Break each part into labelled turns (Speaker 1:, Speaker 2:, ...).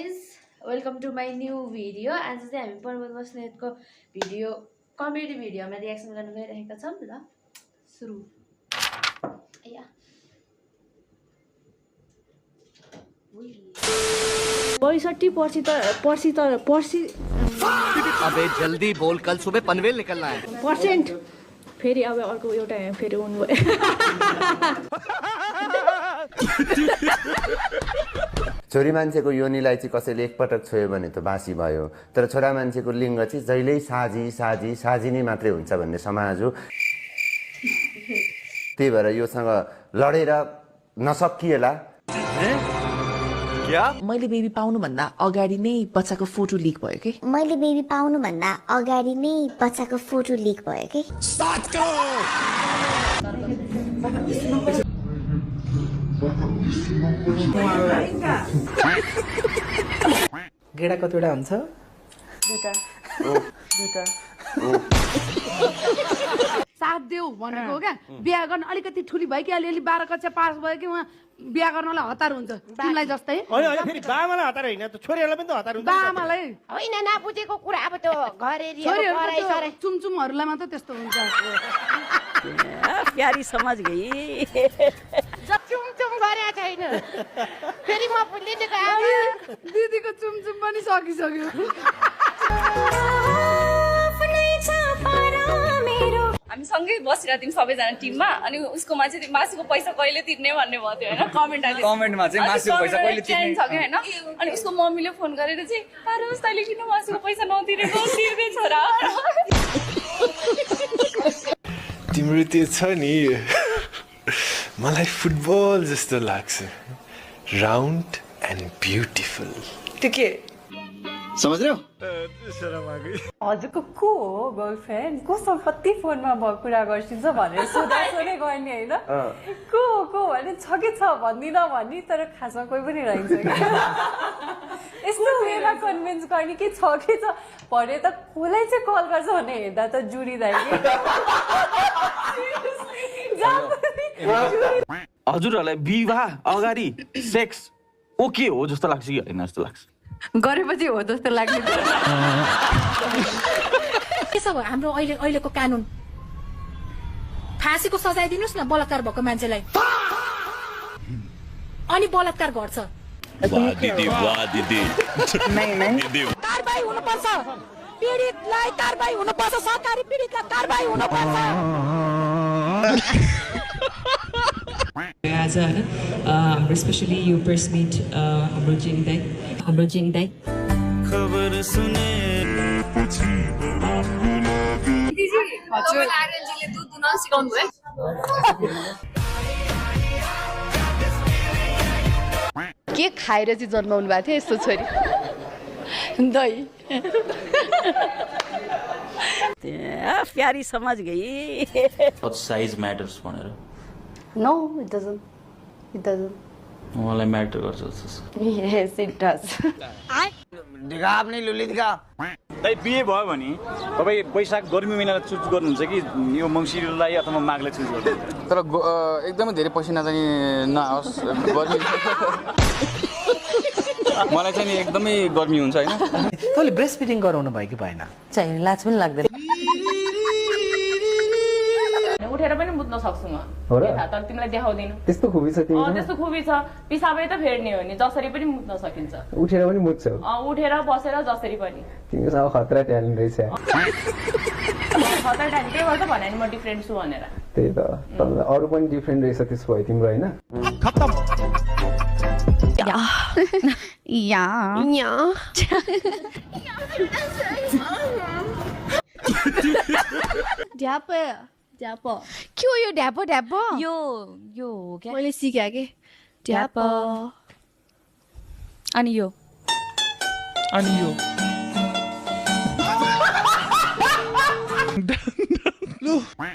Speaker 1: guys, welcome to my new video. आज चाहिँ हामी पर्वत बस्नेतको भिडियो कमेडी भिडियोमा रियाक्सन गर्न गइरहेका छौं ल सुरु आया 65% पर्सी
Speaker 2: अबे जल्दी बोल कल सुबह पनवेल निकलना है
Speaker 1: % फेरि अब अर्को एउटा फेरि उन भयो
Speaker 3: छोरी मान्छेको योनिलाई चाहिँ कसैले एकपटक छोयो भने त बासी भयो तर छोरा मान्छेको लिङ्ग चाहिँ जहिल्यै साजी नै मात्रै हुन्छ भन्ने समाज हो त्यही भएर योसँग लडेर नसकिएला
Speaker 2: क्या
Speaker 4: मैले बेबी पाउनु भन्दा अगाडि नै बच्चाको फोटो लिक भयो के
Speaker 5: मैले बेबी पाउनु भन्दा अगाडि नै बच्चाको फोटो लिक भयो के
Speaker 4: गेडा कतिवटा हुन्छ
Speaker 1: दुईटा
Speaker 6: साथ देऊ भनेको क्या बिहा गर्न अलिकति ठुली भयो कि अलिअलि 12 कक्षा पास भयो कि उहाँ बिहा गर्नलाई हतार हुन्छ तिमीलाई जस्तै
Speaker 7: फेरि बाबालाई हतार होइन त छोरीहरूलाई पनि त हतार हुन्छ
Speaker 6: बामालाई
Speaker 8: होइन नबुझेको कुरा अब त घरेरी
Speaker 6: चुमचुमहरूलाई मात्र त्यस्तो हुन्छ
Speaker 8: प्यारी समझ गई चुमचुम गरे छैन फेरि म भुलिदिएको
Speaker 6: दिदीको चुमचुम पनि सकिसक्यो
Speaker 9: हामी सँगै बसिरहेको थियौँ सबैजना टिममा अनि उसकोमा चाहिँ मासुको पैसा कहिले तिर्ने भन्ने भयो थियो होइन कमेन्टमा चाहिँ मासुको पैसा कहिले तिर्ने छ क्या होइन अनि उसको मम्मीले फोन गरेर चाहिँ पारोस् तैँले किन मासुको पैसा नतिरेको तिर्ने छोरा
Speaker 7: तिम्रो त्यो छ नि मलाई फुटबल जस्तो लाग्छ राउन्ड एन्ड ब्युटिफुल
Speaker 4: त्यो के
Speaker 7: समझ रहे हो
Speaker 10: हजुरको को हो गर्लफ्रेन्ड कोसँग कति फोनमा कुरा गर्छिन्छ भनेर सोधै गर्ने होइन को भने छ कि छ भन्दिनँ भन्ने तर खासमा कोही पनि रहन्छ कि यस्तो वेमा कन्भिन्स गर्ने कि छ कि छ भने त कसलाई चाहिँ कल गर्छ भने हेर्दा त जुडिँदा
Speaker 11: हजुरहरूलाई विवाह अगाडि सेक्स ओके हो जस्तो लाग्छ कि होइन जस्तो लाग्छ
Speaker 10: गरेपछि हो जस्तो लाग्छ
Speaker 8: के छ हाम्रो अहिलेको कानुन फाँसीको सजाय दिनुस् न बलात्कार भएको मान्छेलाई अनि बलात्कार गर्छ कारबाही हुनुपर्छ पीडितलाई कारबाही हुनुपर्छ सरकारी पीडितलाई कारबाही हुनुपर्छ
Speaker 12: आज होइन हाम्रो स्पेसली यो प्रेस मिट हाम्रो जेनी दाई खबर सुने
Speaker 9: आर्यनजीले दुध दुन सिकाउनु भयो
Speaker 6: के खाएर चाहिँ जन्माउनु भएको थियो यस्तो छोरी दही
Speaker 8: प्यारी समझ गई
Speaker 11: साइज म्याटर्स भनेर
Speaker 6: No, it doesn't. It doesn't.
Speaker 11: मलाई म्याटर गर्छ जस्तो
Speaker 6: Yes, it does.
Speaker 2: दिखा अपनी लुली दिखा
Speaker 13: दाइ बिहे भयो भने तपाईँ वैशाख गर्मी महिनालाई चुज गर्नुहुन्छ कि यो मङ्सिरलाई अथवा माघलाई चुज गर्नुहुन्छ
Speaker 2: तर एकदमै धेरै पसिना चाहिँ नआओस् गर्मी मलाई चाहिँ नि एकदमै गर्मी हुन्छ होइन
Speaker 4: तपाईँले ब्रेस्ट फिडिङ गराउनु भयो कि भएन
Speaker 8: चाहिने लाज पनि लाग्दैन
Speaker 9: उठेर पनि मुत्न सक्छु म तर तिमीलाई देखाउँदिन
Speaker 7: त्यस्तो खुबी छ
Speaker 9: त्यस्तो खुबी छ पिसाबै त फेर्ने हो नि जसरी पनि मुत्न सकिन्छ
Speaker 7: उठेर पनि मुत्छौ
Speaker 9: उठेर बसेर जसरी पनि
Speaker 7: तिमीसँग खतरा ट्यालेन्ट रहेछ
Speaker 9: खतरा टाइम के गर्छ भने म डिफ्रेन्ट छु भनेर
Speaker 7: त्यही त अरू पनि डिफ्रेन्ट रहेछ त्यसो भयो तिम्रो होइन
Speaker 6: ड्यापो
Speaker 8: के हो यो ढ्यापो ढ्यापो
Speaker 6: यो हो क्या मैले सिकेँ कि ड्यापो
Speaker 9: अनि यो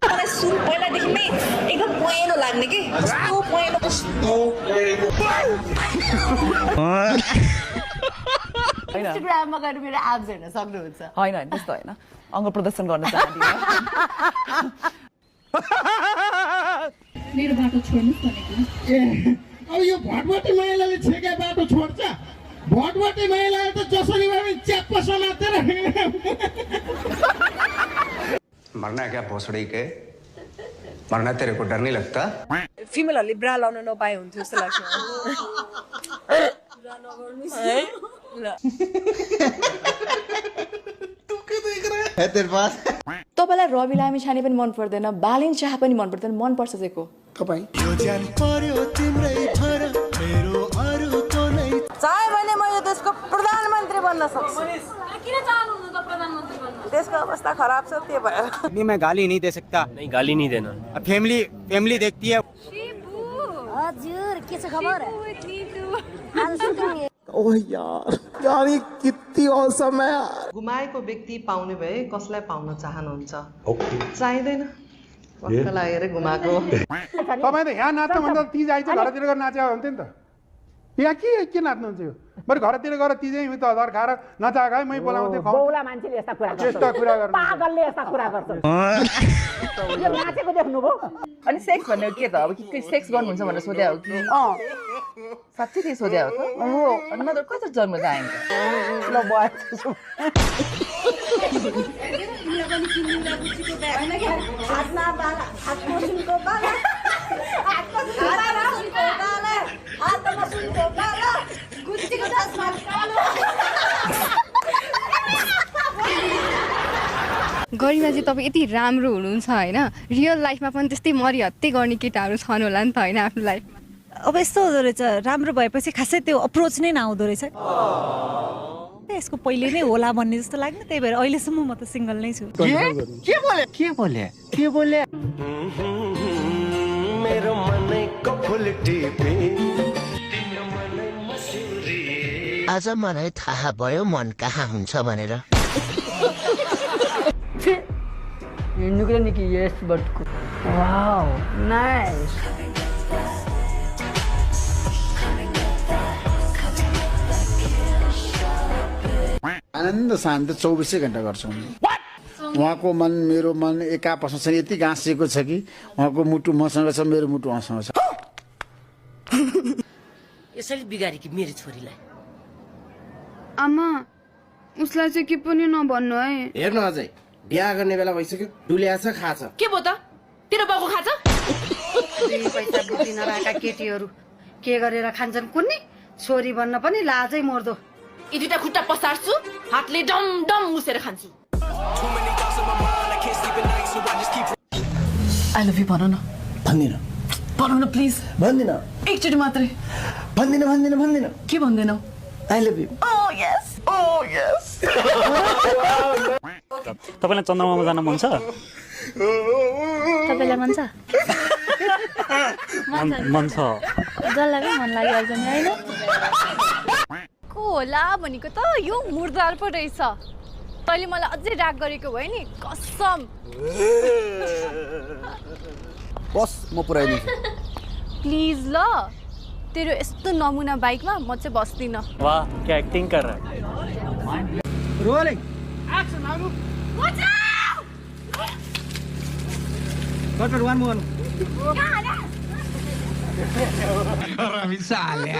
Speaker 8: मलाई सुरु पहिलादेखि नै एकदम पहेँलो लाग्ने कि
Speaker 6: इन्स्टाग्राममा गएर मेरो एप्स हेर्न सक्नुहुन्छ
Speaker 4: होइन त्यस्तो होइन अङ्ग प्रदर्शन गर्न चाहदिनँ
Speaker 12: मेरो बाटो छोड्नु भनेको
Speaker 7: अब यो भटभटी महिलाले छेका बाटो छोड्छ
Speaker 14: भोटबाटै महिला त जसरी भए पनि च्याप्प समातेर
Speaker 15: मरना क्या भोसड़ी के मरना तेरे को डर नहीं लगता
Speaker 10: फिमेलहरूले ब्रा लाउन नपाए हुन्थ्यो जस्तो लाग्छ
Speaker 16: तपाईँलाई रवि लामिछाने पनि मन पर्दैन बालिन शाह पनि मन पर्दैन मन पर्छ चाहिँ को
Speaker 14: तपाईँ यो ज्यान पर्यो तिम्रै भर मेरो अरूको नै
Speaker 10: चाहे भने म यो देशको प्रधानमन्त्री बन्न सक्छु किन चाहनुहुन्छ त प्रधानमन्त्री बन्न देशको अवस्था खराब छ त्यो भएर
Speaker 17: नहीं मैं गाली नहीं दे सकता नहीं गाली नहीं देना फैमिली देखती है
Speaker 5: हजुर के छ खबर
Speaker 14: ओह यार ये कितनी औसम है यार
Speaker 10: गुमाएको व्यक्ति पाउने भए कसलाई पाउन चाहनुहुन्छ चाहिँदैन पक्क लागेर गुमाएको
Speaker 14: तपाईँ त यहाँ नाच्नु भन्दा तिज आइज घरतिर गएर नाच्यो हुन्थ्यो नि त यहाँ के नाच्नुहुन्छ यो बरु घरतिर गएर तिजै त हतार खाएर नचाएको है मै बोलाउँदै
Speaker 8: बौला मान्छेले यस्ता कुरा गर्छ
Speaker 14: यस्ता कुरा गर्नु
Speaker 8: पागलले यस्ता कुरा गर्छ यो नाचेको देख्नुभयो
Speaker 10: अनि सेक्स भन्ने के त अब के सेक्स गर्नुहुन्छ भनेर सोध्या हो कि साँच्चै त्यही सोध्या हो त हो अनि नत्र कता जन्म जान्छ ल
Speaker 9: गरिमा चाहिँ तपाईँ यति राम्रो हुनुहुन्छ होइन रियल लाइफमा पनि त्यस्तै मरिहत्ते गर्ने केटाहरू छन् होला नि त होइन आफ्नो लाइफमा
Speaker 10: अब यस्तो हुँदो रहेछ राम्रो भएपछि खासै त्यो अप्रोच नै नआउँदो रहेछ यसको पहिले नै होला भन्ने जस्तो लाग्ने त्यही भएर अहिलेसम्म म त सिङ्गल नै छु
Speaker 17: के बोले मेरो मनको फुल टिपी
Speaker 2: आज मलाई थाहा भयो मन कहाँ हुन्छ भनेर
Speaker 8: Nikki, yes, but wow, nice.
Speaker 14: आनन्द शान्ति 24 घण्टा गर्छौँ उहाँको मन मेरो मन एक आपसमा यति गाँसिएको छ कि उहाँको मुटु मसँग छ मेरो मुटु उहाँसँग छ
Speaker 8: यसरी बिगारी कि मेरो छोरीलाई
Speaker 9: आमा उसलाई चाहिँ के पनि नभन्नु है
Speaker 17: हेर्नु अझै बिहा गर्ने बेला भइसक्यो डुलिया छ खाछ
Speaker 8: के भयो त तेरो बाबु खान्छ दुई पैसा बुद्धि नरहेका केटीहरू के गरेर खान्छन् कुन्नी छोरी भन्न पनि लाजै मर्दो यी दुईटा खुट्टा पसार्छु हातले डम डम मुसेर खान्छु
Speaker 16: आई लभ यु भन न भन न प्लिज
Speaker 17: भन्दिन
Speaker 16: एकचोटि मात्रै
Speaker 17: भन्दिन
Speaker 16: के भन्दैनौ
Speaker 17: आई लभ यु
Speaker 13: तपाईँलाई चन्द्रमामा जान मन छ
Speaker 5: तपाईलाई मन छ
Speaker 13: मन छ
Speaker 5: जसलाई पनि मन लागिहाल्छ नि होइन
Speaker 9: को होला भनेको त यो मुर्दार पो रहेछ तैँले मलाई अझै राग गरेको भयो नि कसम
Speaker 17: बस म पुऱ्याइदिन्छु
Speaker 9: प्लिज ल तेरो यस्तो नमुना बाइकमा म चाहिँ बस्दिनँ
Speaker 13: वाह क्या एक्टिङ कर रहा है
Speaker 17: रोलिङ
Speaker 14: एक्सन आउनु
Speaker 17: कट वान मोन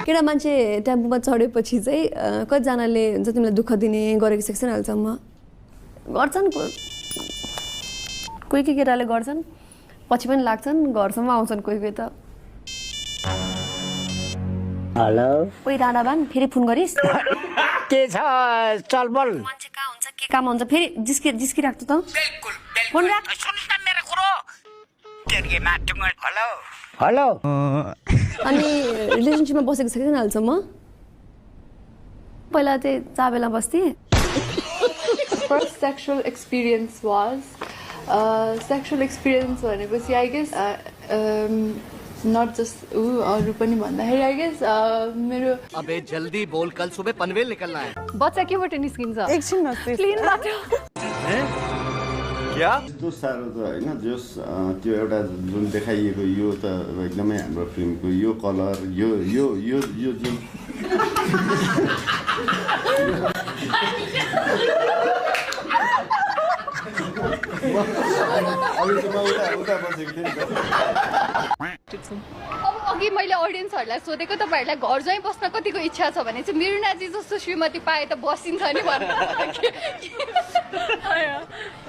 Speaker 16: केटा मान्छे टेम्पोमा चढेपछि चाहिँ कतिजनाले हुन्छ तिमीलाई दुःख दिने गरेको सेक्सन हालसम्म गर्छन् कोही केटाले गर्छन् पछि पनि लाग्छन् घरसम्म आउँछन् कोही त
Speaker 17: हेलो
Speaker 16: ओइ राणाबान फेरि फोन गरिस्
Speaker 17: के छ चलबल
Speaker 16: मान्छे कहाँ हुन्छ के काम हुन्छ फेरि जिस्किराख्छु त फोन राख
Speaker 17: मेरो कुरो हेलो
Speaker 16: अनि रिलेसनसिपमा बसेको छ कि हालसम्म पहिला चाहिँ चाबेला बस्थेँ
Speaker 9: first sexual experience was sexual experience भनेपछि आई गेस नट जस्ट अरू पनि भन्दाखेरि आई गेस मेरो
Speaker 2: अबे जल्दी बोल कल सुबह पनवेल निकलना है
Speaker 9: बच्चा केबाट निस्किन्छ
Speaker 10: एकछिन
Speaker 9: प्लेनबाट
Speaker 2: क्या
Speaker 3: यस्तो साह्रो त होइन जस त्यो एउटा जुन देखाइएको यो त एकदमै हाम्रो फिल्मको यो कलर यो यो यो यो जुन उता बसेको थिएँ नि त
Speaker 18: अघि मैले ऑडियन्सहरुलाई सोधेको तपाईहरुलाई घर ज्वाइँ बस्न कतिको इच्छा छ भने चाहिँ मिरुनाजी जस्तो श्रीमती पाए त बसिन्छ नि भन्नु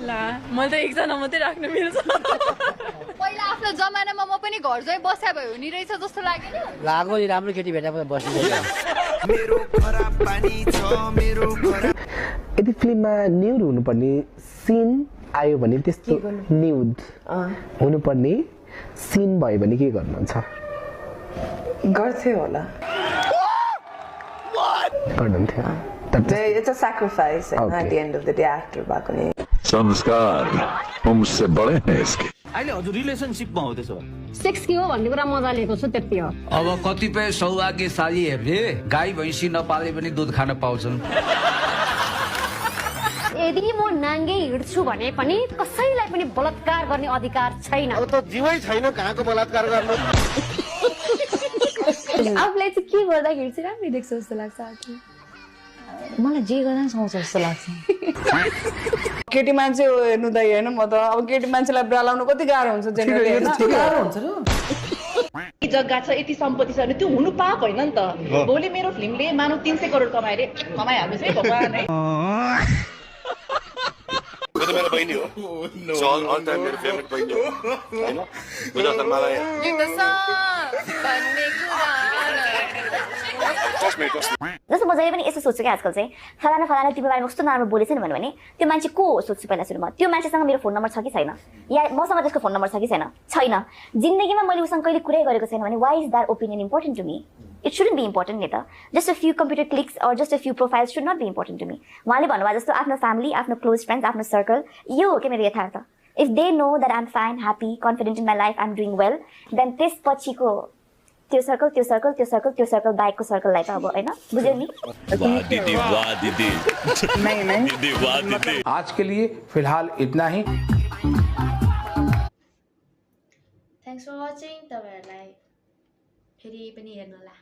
Speaker 10: ला मैले त एकजना मात्रै राख्नु मिल्छ
Speaker 18: पहिला आफ्नो जमानामा म पनि घर ज्वाइँ बस्या भए हुने रहेछ जस्तो लागेन
Speaker 19: लाग्यो नि राम्रो केटी भेटा पनि बस्नु
Speaker 2: मेरो खराब पानी छ मेरो खराब
Speaker 20: यदि फिल्ममा न्युड हुनुपर्ने सिन आयो भने त्यस्तो न्युड हुनुपर्ने सिन भयो भने के गर्नुहुन्छ
Speaker 21: गर्थे होला
Speaker 20: गर्नुहुन्थ्यो
Speaker 21: It's a sacrifice and at the end of the day actor भएको नि
Speaker 22: संस्कार मुझसे बड़े हैं इसके
Speaker 11: अहिले हजुर रिलेसनशिपमा हो त्यसो
Speaker 23: सेक्स के हो भन्ने कुरा मजा लिएको छु त्यति हो
Speaker 24: अब कतिपय सौभाग्यशालीहरूले गाई भैँसी नपाले पनि दुध खान पाउँछन्
Speaker 23: यदि म नाङ्गे हिँड्छु भने पनि कसैलाई पनि बलात्कार गर्ने अधिकार छैन
Speaker 2: अब त जीवै छैन कहाँको बलात्कार गर्नु
Speaker 16: आफूलाई चाहिँ के गर्दाखेरि चाहिँ राम्रै देख्छ जस्तो लाग्छ आफू
Speaker 10: मलाई जे गर्दा सुहाउँछ जस्तो लाग्छ केटी मान्छे हेर्नु त होइन म त अब केटी मान्छेलाई ब्रालाउनु कति गाह्रो हुन्छ
Speaker 6: गाह्रो हुन्छ र जग्गा छ यति सम्पत्ति छ भने त्यो हुनु पाप होइन नि त भोलि मेरो फिल्मले मानव 300 करोड कमाइहाल्नुहोस् है भगवान है
Speaker 25: त्यो त मेरो बहिनी हो अल टाइम मेरो फेभरेट बहिनी हो हैन बुझ्दा त मलाई
Speaker 5: जस्तो म जहिले पनि यसो सोच्छु कि आजकल चाहिँ फलाना तिम्रो बारेमा कस्तो नराम्रो बोलेछ नि भने त्यो मान्छे को हो सोध्छु पहिला सुरुमा त्यो मान्छेसँग मेरो फोन नम्बर छ कि छैन या मसँग त्यसको फोन नम्बर छ कि छैन जिन्दगीमा मैले उसँग कहिले कुरै गरेको छैन भने why is that opinion important to me it shouldn't be important no त just a few computer clicks or just a few profiles should not be important to me उहाँले भन्नुभयो जस्तो आफ्नो फ्यामिली आफ्नो क्लोज फ्रेन्ड्स आफ्नो circle यो हो कि मेरो यथार्थ if they know that I am fine happy confident in my life I am doing well then त्यसपछिको त्यो सर्कल बाइकको सर्कललाई त अब होइन बुझ्यौ नि
Speaker 26: आज के लिए फिलहाल इतना ही
Speaker 1: थ्याङ्क्स फर वाचिङ तपाईहरुलाई फेरि पनि हेर्नुहोला